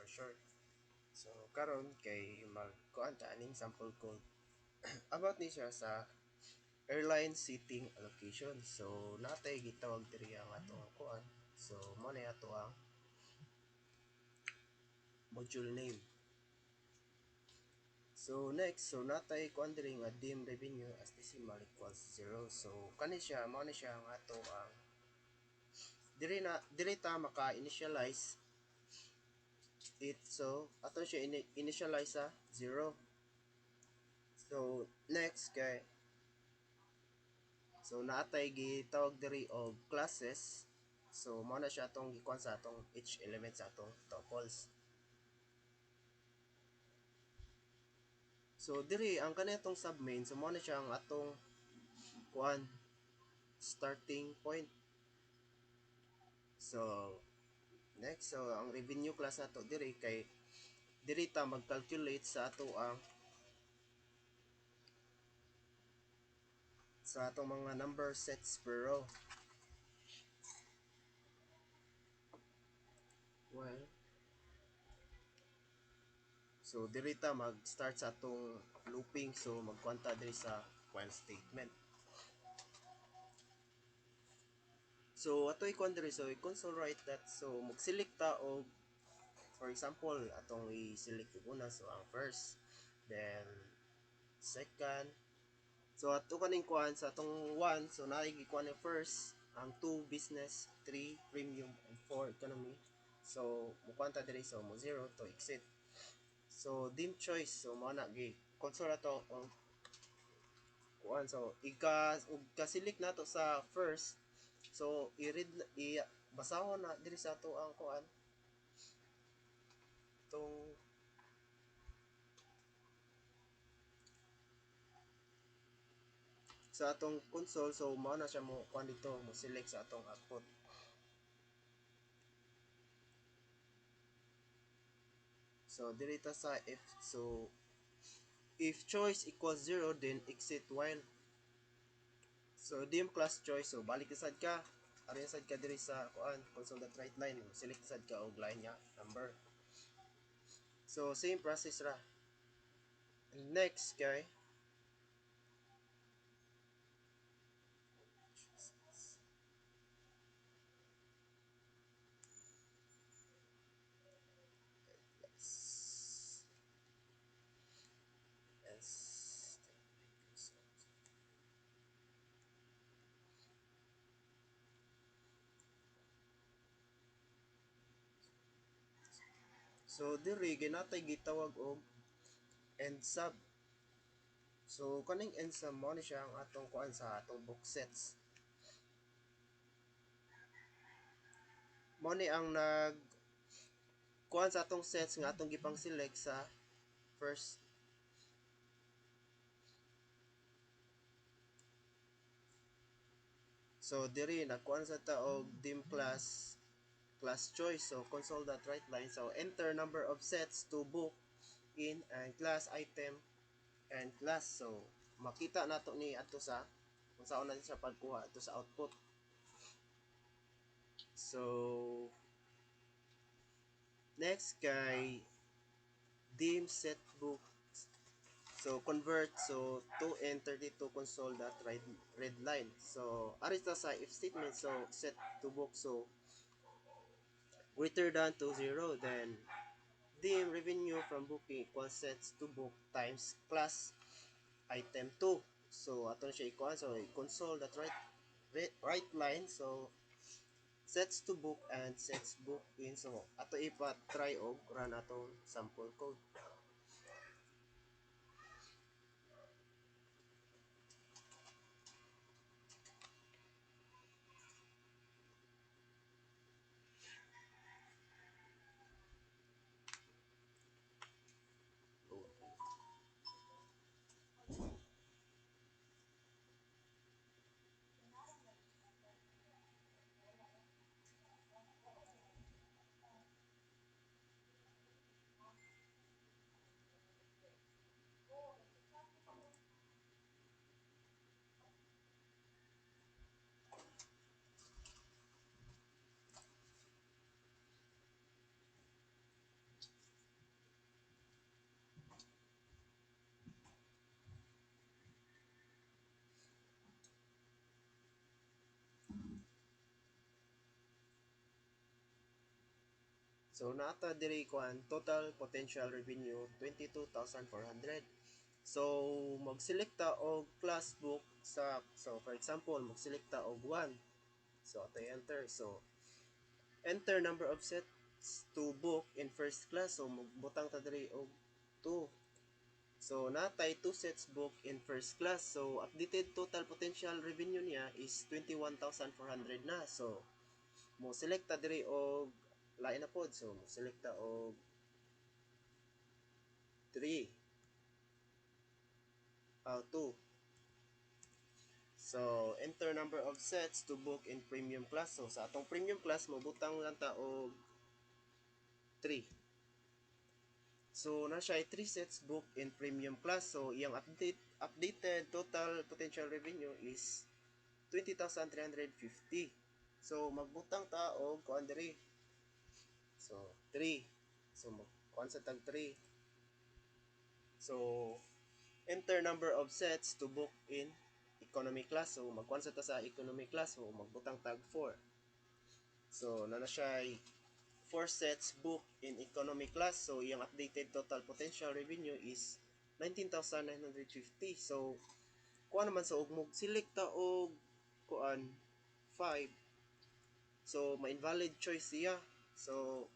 short. So karon kay magkuan ta aning sample code about ni siya sa airline seating allocation. So natay gitawag diri ang atong kuan. So mo na ato ang module name. So next, so natay kuan diri nga dim revenue as decimal equals 0. So kani siya mo na siya ang ato ang diri ta maka-initialize it. So ato siya initialize sa 0. So next kay so naatay gitawag diri og classes. So mo na siya atong gikuan sa atong each element sa atong tuples. So diri ang kanitong submain so mo na siya ang atong kuan starting point. So next, so ang revenue class nato diri kay diri ta mag-calculate sa ato ang sa atong mga number sets per row. Well, so diri ta mag-start sa atong looping, so magkwanta diri sa while statement. So ato i-kuan diri, so i-console write that, so mag-select ta og for example atong i-select yung una, so ang first, then second. So ato kaning kuan sa atong 1, so naay gikuan yung first, ang 2 business, 3 premium, and 4 economy. So mukuan ta diri, so mo 0 to exit. So dim choice, so mo na gi console ato ang kuan, so ika select nato sa first, so i-read basahon na diri sa ato ang kuan tong sa atong console. So mao na siya mo kuan dito, mo select sa atong output. So diri ta sa if, so if choice equals 0, then exit while. So dim class choice, so balik sad ka ari sad ka diri sa kuan console.writeLine, select sad ka og line nya number. So same process ra. And next kay yes. So diri ginatay gitawag og end sub. So kaning end sub mo ni siya ang atong kuan sa atong book sets. Mo ni ang nag kuan sa atong sets nga atong gipang select sa first. So diri nagkuan sa ta og dim class choice, so console.writeLine, so enter number of sets to book in and class item and class. So makita nato ni ato sa kung saan na siya pagkuha ato sa output. So next kay dim set book, so convert, so to enter dito console.writeLine. So ari ta sa if statement, so set to book, so greater than to 0, then dim revenue from booking equals sets to book times class item 2. So aton siya ikuan, so console.writeLine, so sets to book and sets book in. So ato ipa try og run atong sample code. So naata diri kuan total potential revenue 22,400. So magselekta og class book sa, so for example magselekta og 1. So ato enter. So enter number of sets to book in first class. So magbutang ta diri og 2. So natay 2 sets book in first class. So updated total potential revenue niya is 21,400 na. So mo selekta diri og lain na pod. So mo selekta og 3, 2. So enter number of sets to book in premium class. So sa atong premium class mo butang lang ta og 3. So na siya 3 sets book in premium class. So iyang updated total potential revenue is 20,350. So magbutang ta og kuan diri. So 3. So kuan sa tag 3. So enter number of sets to book in economy class. So magkuan sa ta sa economy class. So magbutang tag 4. So na siya 4 sets book in economy class. So iyang updated total potential revenue is 19,950. So kuan naman sa og mog select ta og kuan 5. So ma-invalid choice siya. So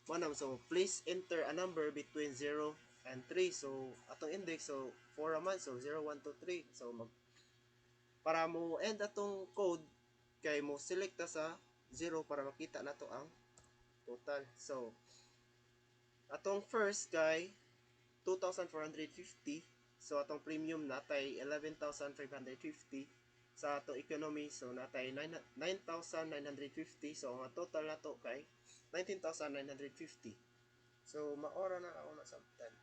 manam, so please enter a number between 0 and 3. So atong index, so 4 naman, so 0, 1, 2, 3. So para mo end atong code kay mo select ta sa 0 para makita nato ang total. So atong first kay 2,450. So atong premium natay 11,550. Sa atong economy, so natay 9,950. So ang total nato kay 19,950. So maora na ako nasabtan.